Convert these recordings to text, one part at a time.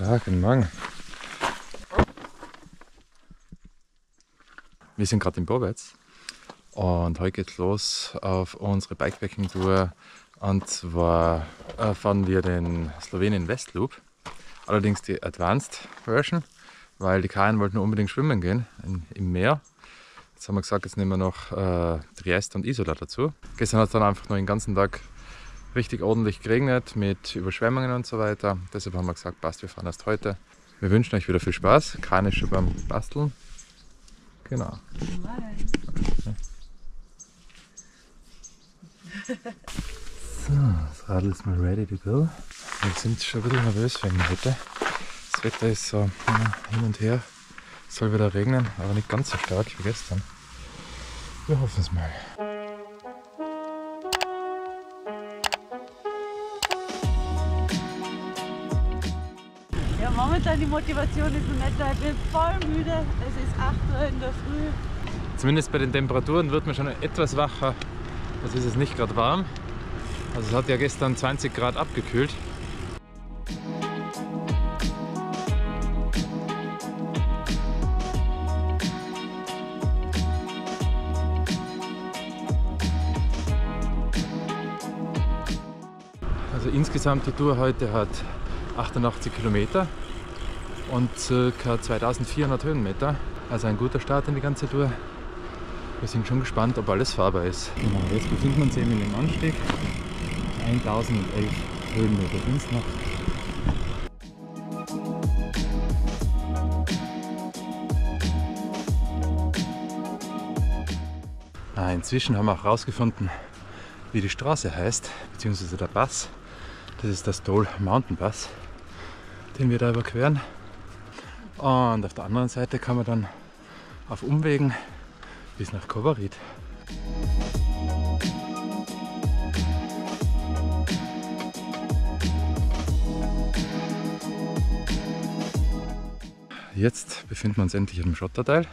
So, guten Morgen. Wir sind gerade in Bovec und heute geht's los auf unsere Bikepacking-Tour. Und zwar fahren wir den Slowenien Westloop, allerdings die Advanced Version, weil die Kajen wollten unbedingt schwimmen gehen im Meer. Jetzt haben wir gesagt, jetzt nehmen wir noch Trieste und Isola dazu. Gestern hat es dann einfach nur den ganzen Tag richtig ordentlich geregnet mit Überschwemmungen und so weiter. Deshalb haben wir gesagt, passt, wir fahren erst heute. Wir wünschen euch wieder viel Spaß. Karin ist schon beim Basteln. Genau. So, das Radl ist mal ready to go. Wir sind schon ein bisschen nervös wegen heute. Das Wetter ist so hin und her. Es soll wieder regnen, aber nicht ganz so stark wie gestern. Wir hoffen es mal. Ja, momentan die Motivation ist noch nicht da. Ich bin voll müde. Es ist 8 Uhr in der Früh. Zumindest bei den Temperaturen wird man schon etwas wacher. Es ist nicht gerade warm. Also es hat ja gestern 20 Grad abgekühlt. Also insgesamt die Tour heute hat 88 Kilometer und ca. 2400 Höhenmeter. Also ein guter Start in die ganze Tour. Wir sind schon gespannt, ob alles fahrbar ist. Genau, jetzt befinden wir uns eben in dem Anstieg. 1011 Höhenmeter sind es noch. Inzwischen haben wir auch herausgefunden, wie die Straße heißt, beziehungsweise der Pass. Das ist der Stol Mountain Pass, den wir da überqueren. Und auf der anderen Seite kann man dann auf Umwegen bis nach Kobarid. Jetzt befinden wir uns endlich im Schotterteil.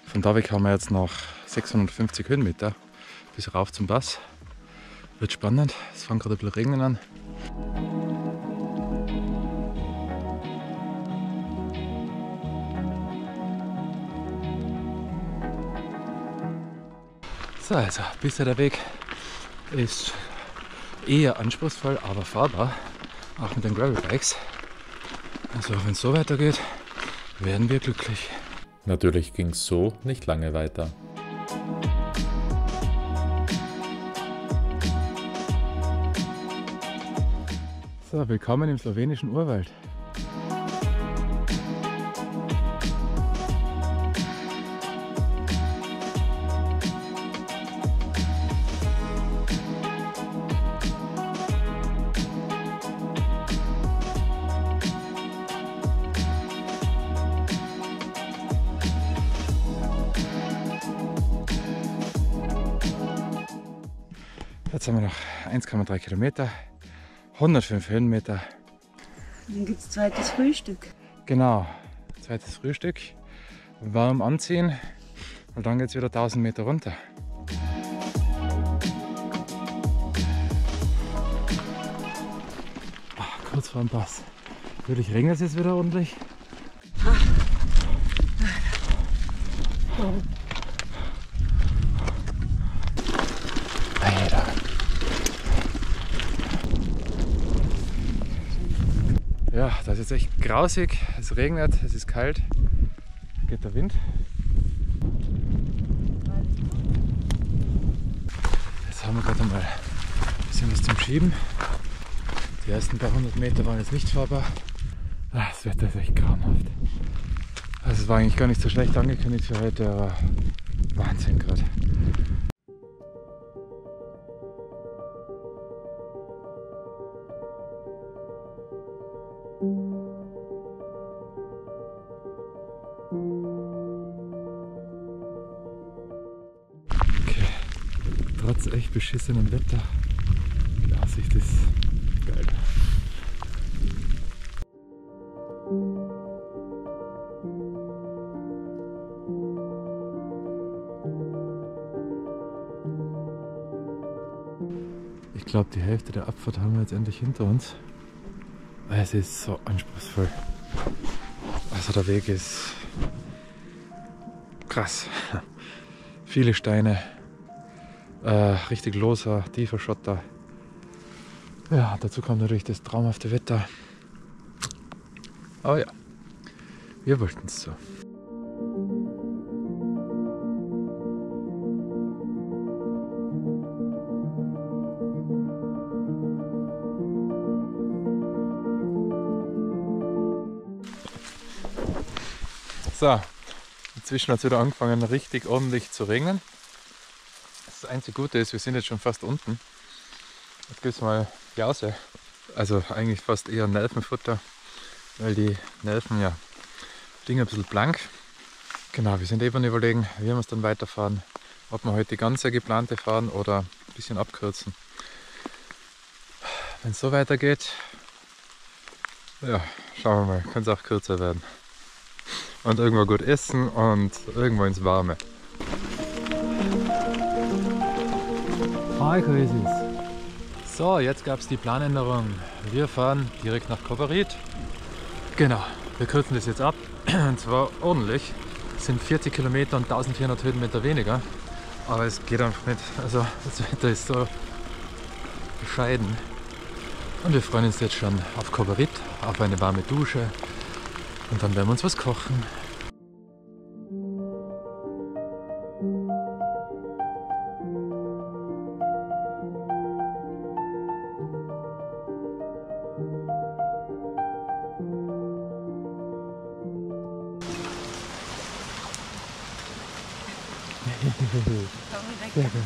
Von da weg haben wir jetzt noch 650 Höhenmeter bis rauf zum Pass. Wird spannend, es fängt gerade ein bisschen regnen an. So, also bisher der Weg ist eher anspruchsvoll, aber fahrbar, auch mit den Gravelbikes. Also wenn es so weitergeht, werden wir glücklich. Natürlich ging es so nicht lange weiter. So, willkommen im slowenischen Urwald. Jetzt haben wir noch 1,3 Kilometer, 105 Höhenmeter. Dann gibt es zweites Frühstück. Genau, zweites Frühstück, warm anziehen und dann geht es wieder 1000 Meter runter. Kurz vor dem Pass. Natürlich regnet es jetzt wieder ordentlich. Alter. Ja, das ist jetzt echt grausig. Es regnet, es ist kalt. Geht der Wind. Jetzt haben wir gerade mal ein bisschen was zum Schieben. Die ersten paar 100 Meter waren jetzt nicht fahrbar. Das Wetter ist echt grauenhaft. Also es war eigentlich gar nicht so schlecht angekündigt für heute, aber Wahnsinn gerade. Okay, trotz echt beschissenem Wetter, die Aussicht ist geil. Ich glaube, die Hälfte der Abfahrt haben wir jetzt endlich hinter uns. Es ist so anspruchsvoll. Also der Weg ist krass. Viele Steine, richtig loser, tiefer Schotter. Ja, dazu kommt natürlich das traumhafte Wetter. Aber ja, wir wollten es so. So, inzwischen hat es wieder angefangen richtig ordentlich zu regnen. Das einzige Gute ist, wir sind jetzt schon fast unten. Jetzt gibt es mal Jause, also eigentlich fast eher Nelkenfutter, weil die Nelken ja liegen ein bisschen blank. Genau, wir sind eben überlegen, wie wir es dann weiterfahren. Ob wir heute die ganze geplante fahren oder ein bisschen abkürzen. Wenn es so weitergeht, ja, schauen wir mal, kann es auch kürzer werden. Und irgendwo gut essen und irgendwo ins Warme. Hi, Grüßis. So, jetzt gab es die Planänderung. Wir fahren direkt nach Kobarid. Genau, wir kürzen das jetzt ab. Und zwar ordentlich. Es sind 40 Kilometer und 1400 Höhenmeter weniger. Aber es geht einfach nicht. Also das Wetter ist so bescheiden. Und wir freuen uns jetzt schon auf Kobarid, auf eine warme Dusche. Und dann werden wir uns was kochen. Sehr gut.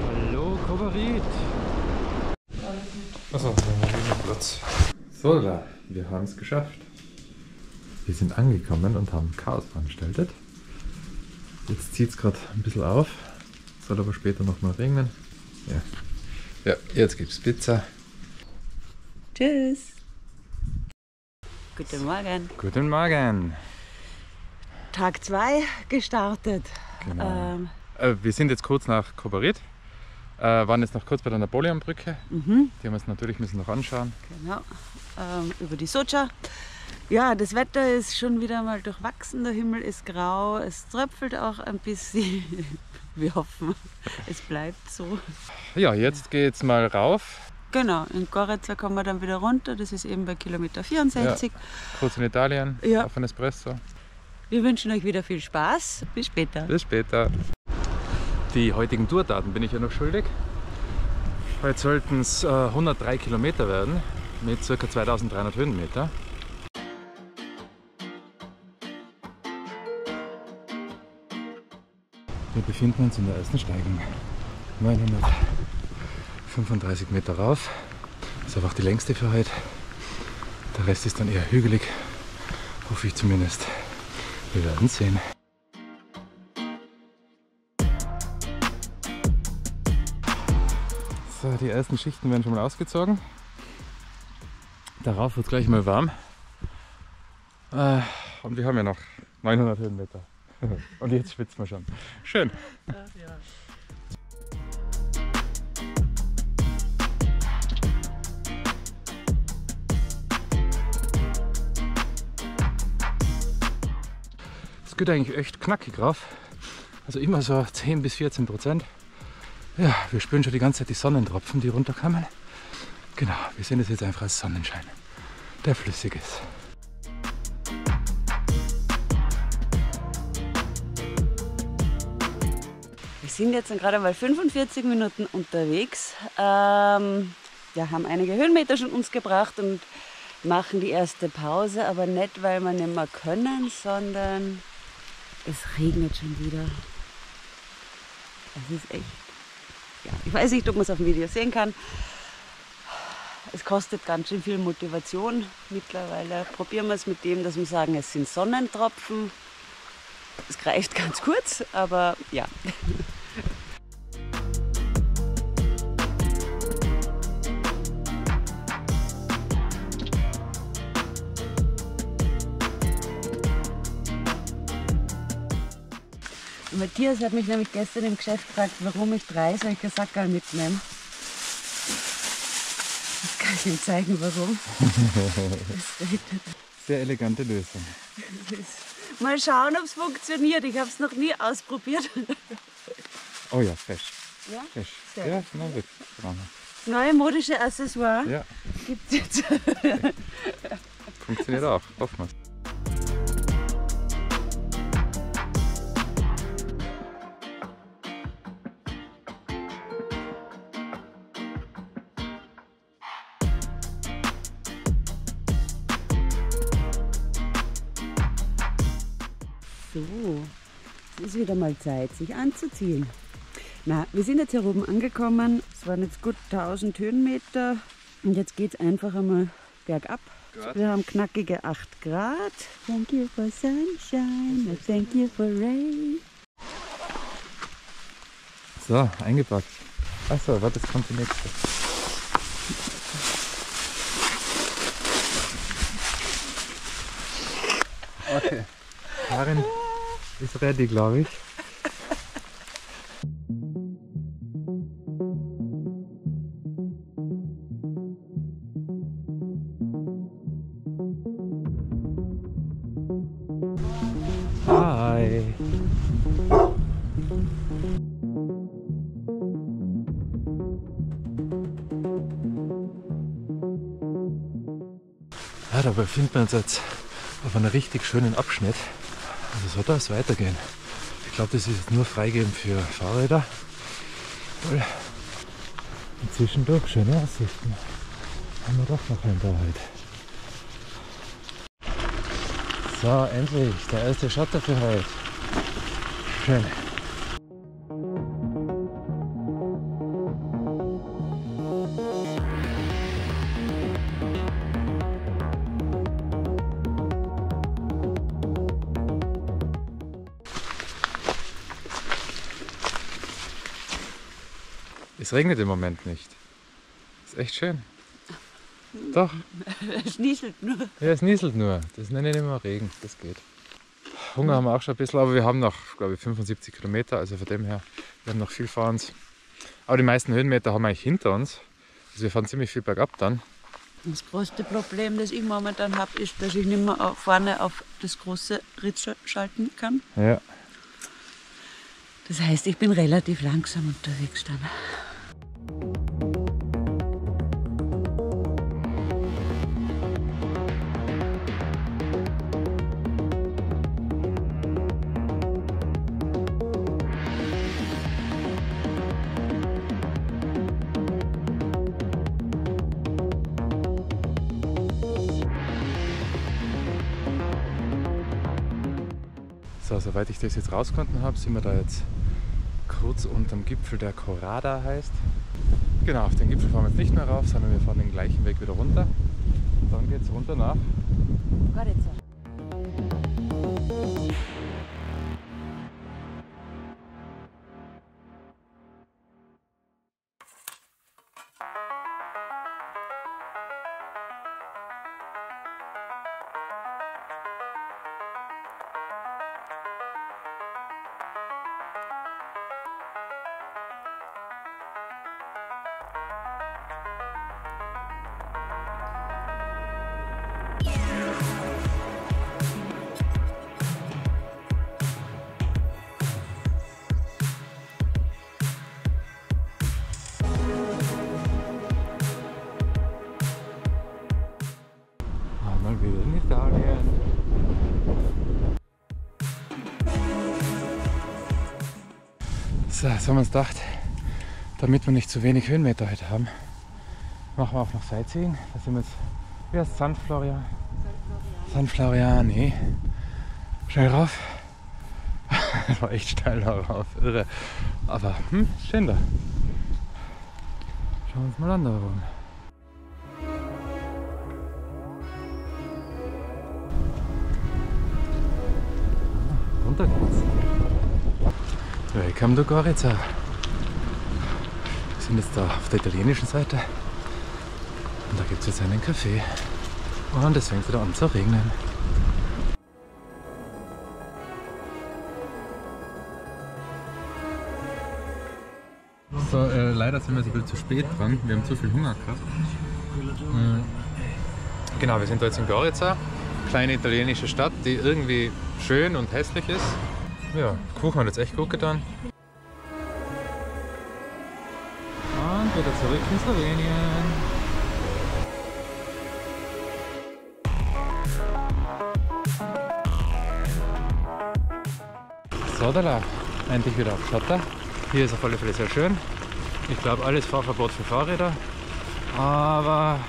Hallo Kobarid. Achso, wir haben noch Platz. So, da, wir haben es geschafft. Wir sind angekommen und haben Chaos veranstaltet. Jetzt zieht es gerade ein bisschen auf. Soll aber später noch mal regnen. Ja, jetzt gibt es Pizza. Tschüss. Guten Morgen. Guten Morgen. Tag 2 gestartet. Genau. Wir sind jetzt kurz nach Kobarid. Waren jetzt noch kurz bei der Napoleonbrücke. Die haben wir uns natürlich müssen noch anschauen. Genau. Über die Socha. Ja, das Wetter ist schon wieder mal durchwachsen. Der Himmel ist grau. Es tröpfelt auch ein bisschen. Wir hoffen, es bleibt so. Ja, jetzt geht's mal rauf. Genau, in Gorizia kommen wir dann wieder runter. Das ist eben bei Kilometer 64. Ja, kurz in Italien, Ja. auf ein Espresso. Wir wünschen euch wieder viel Spaß. Bis später. Bis später. Die heutigen Tourdaten bin ich ja noch schuldig. Heute sollten es 103 Kilometer werden mit ca. 2300 Höhenmeter. Wir befinden uns in der ersten Steigung. 935 Meter rauf. Das ist einfach die längste für heute. Der Rest ist dann eher hügelig. Hoffe ich zumindest. Wir werden sehen. So, die ersten Schichten werden schon mal ausgezogen. Darauf wird es gleich mal warm. Und wir haben ja noch 900 Höhenmeter. Und jetzt schwitzen wir schon. Schön. Es geht eigentlich echt knackig rauf. Also immer so 10 bis 14%. Ja, wir spüren schon die ganze Zeit die Sonnentropfen, die runterkommen. Genau, wir sehen das jetzt einfach als Sonnenschein, der flüssig ist. Wir sind jetzt gerade mal 45 Minuten unterwegs. Ja, haben einige Höhenmeter schon uns gebracht und machen die erste Pause, aber nicht, weil wir nicht mehr können, sondern es regnet schon wieder. Es ist echt, ja, ich weiß nicht, ob man es auf dem Video sehen kann. Es kostet ganz schön viel Motivation mittlerweile. Probieren wir es mit dem, dass wir sagen, es sind Sonnentropfen. Es greift ganz kurz, aber ja. Matthias hat mich nämlich gestern im Geschäft gefragt, warum ich 3 solche Sackerl mitnehme. Das kann ich ihm zeigen, warum. Es regnet. Sehr elegante Lösung. Mal schauen, ob es funktioniert. Ich habe es noch nie ausprobiert. Oh ja, fesch. Ja? Fesch. Sehr Ja, gut. na wirklich. Neue modische Accessoire Ja, gibt es jetzt. funktioniert auch. Hoffen wir. So, es ist wieder mal Zeit, sich anzuziehen. Na, wir sind jetzt hier oben angekommen. Es waren jetzt gut 1000 Höhenmeter. Und jetzt geht es einfach einmal bergab. Wir haben knackige 8 Grad. Thank you for sunshine, thank you for rain. So, eingepackt. Achso, warte, jetzt kommt die nächste. Okay, Karin ist ready, glaube ich. Hi. Ja, da befinden wir uns jetzt auf einem richtig schönen Abschnitt. Also soll das weitergehen. Ich glaube, das ist jetzt nur freigegeben für Fahrräder. Toll. Und zwischendurch schöne Aussichten. Haben wir doch noch ein paar heute. So, endlich, der erste Schotter für heute. Schön. Es regnet im Moment nicht. Ist echt schön. Doch. Es nieselt nur. Ja, es nieselt nur. Das nenne ich nicht mehr Regen. Das geht. Hunger haben wir auch schon ein bisschen, aber wir haben noch, glaube ich, 75 Kilometer. Also von dem her, wir haben noch viel vor uns. Aber die meisten Höhenmeter haben wir eigentlich hinter uns. Also wir fahren ziemlich viel bergab dann. Das größte Problem, das ich momentan habe, ist, dass ich nicht mehr vorne auf das große Ritz schalten kann. Ja. Das heißt, ich bin relativ langsam unterwegs dann. So, soweit ich das jetzt rausgefunden habe, sind wir da jetzt kurz unterm Gipfel, der Corrada heißt. Genau, auf den Gipfel fahren wir jetzt nicht mehr rauf, sondern wir fahren den gleichen Weg wieder runter. Und dann geht es runter nach. Gorica. Mal wieder in Italien. So, jetzt haben wir uns gedacht, damit wir nicht zu wenig Höhenmeter heute haben, machen wir auch noch Sightseeing. Da sind wir jetzt, wie heißt es, San Florian? San Floriani. Schnell rauf. Das war echt steil darauf, irre. Aber schön da. Schauen wir uns mal an da oben. Runter geht's. Welcome to Gorica. Wir sind jetzt da auf der italienischen Seite. Und da gibt es jetzt einen Café. Und es fängt wieder an zu regnen. So, leider sind wir ein bisschen zu spät dran. Wir haben zu viel Hunger gehabt. Genau, wir sind da jetzt in Gorica, kleine italienische Stadt, die irgendwie schön und hässlich ist. Ja, Kuchen hat jetzt echt gut getan. Und wieder zurück in Slowenien. So, da endlich wieder auf Schotter. Hier ist auf alle Fälle sehr schön. Ich glaube, alles Fahrverbot für Fahrräder. Aber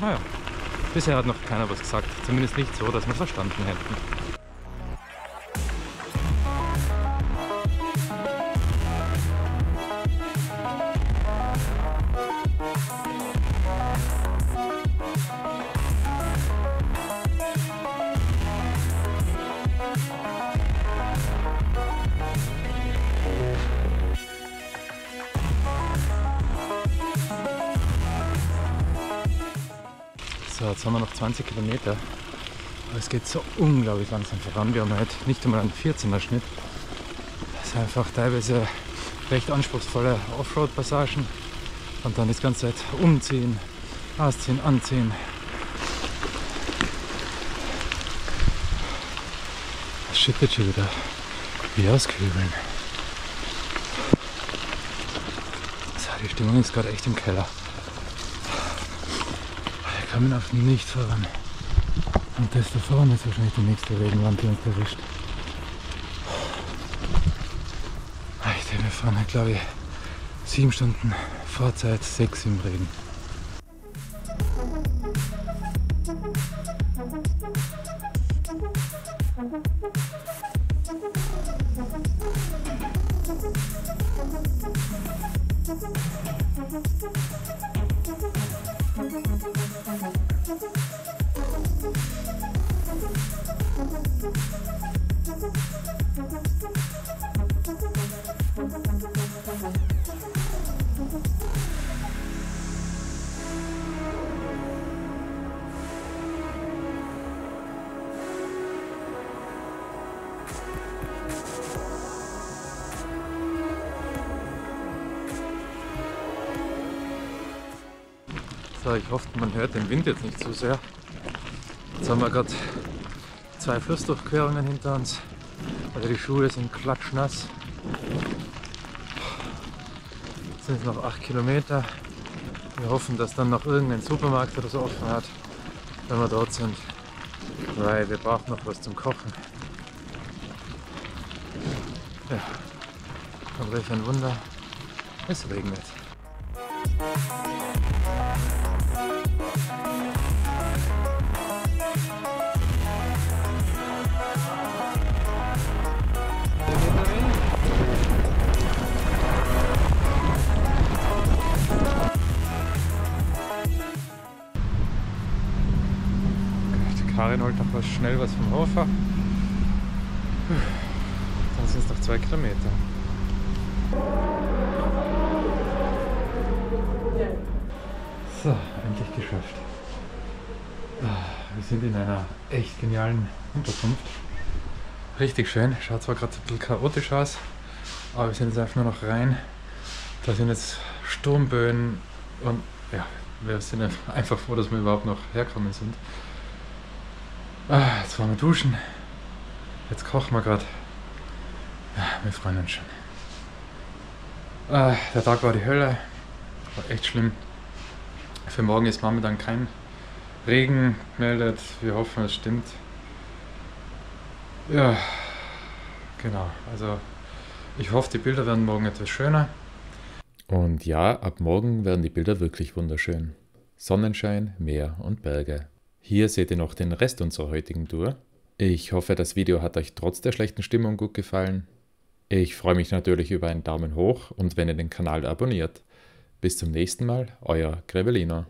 naja, bisher hat noch keiner was gesagt. Zumindest nicht so, dass wir es verstanden hätten. So, jetzt haben wir noch 20 Kilometer. Aber es geht so unglaublich langsam voran. Wir haben heute nicht einmal einen 14er Schnitt. Das sind einfach teilweise recht anspruchsvolle Offroad-Passagen. Und dann das ganze Zeit umziehen, ausziehen, anziehen. Das schüttet schon wieder wie aus Kübeln. So, die Stimmung ist gerade echt im Keller. Wir kommen auf nicht voran. Und das da vorne ist wahrscheinlich die nächste Regenwand, die uns erwischt. Ich denke, wir fahren, glaube ich, 7 Stunden Fahrzeit, 6 im Regen. So, ich hoffe, man hört den Wind jetzt nicht zu sehr. Jetzt haben wir gerade 2 Flussdurchquerungen hinter uns. Also die Schuhe sind klatschnass. Jetzt sind es noch 8 Kilometer. Wir hoffen, dass dann noch irgendein Supermarkt oder so offen hat, wenn wir dort sind. Weil wir brauchen noch was zum Kochen. Ja, und welch ein Wunder, es regnet. Karin holt noch schnell was vom Hofer. Dann sind es noch 2 Kilometer. So, endlich geschafft. Wir sind in einer echt genialen Unterkunft. Richtig schön. Schaut zwar gerade ein bisschen chaotisch aus, aber wir sind jetzt einfach nur noch rein. Da sind jetzt Sturmböen und ja, wir sind einfach froh, dass wir überhaupt noch hergekommen sind. Jetzt waren wir duschen, jetzt kochen wir gerade. Ja, wir freuen uns schon. Der Tag war die Hölle, war echt schlimm. Für morgen ist momentan kein Regen gemeldet, wir hoffen es stimmt. Ja, genau, also ich hoffe die Bilder werden morgen etwas schöner. Und ja, ab morgen werden die Bilder wirklich wunderschön. Sonnenschein, Meer und Berge. Hier seht ihr noch den Rest unserer heutigen Tour. Ich hoffe, das Video hat euch trotz der schlechten Stimmung gut gefallen. Ich freue mich natürlich über einen Daumen hoch und wenn ihr den Kanal abonniert. Bis zum nächsten Mal, euer Grevelino.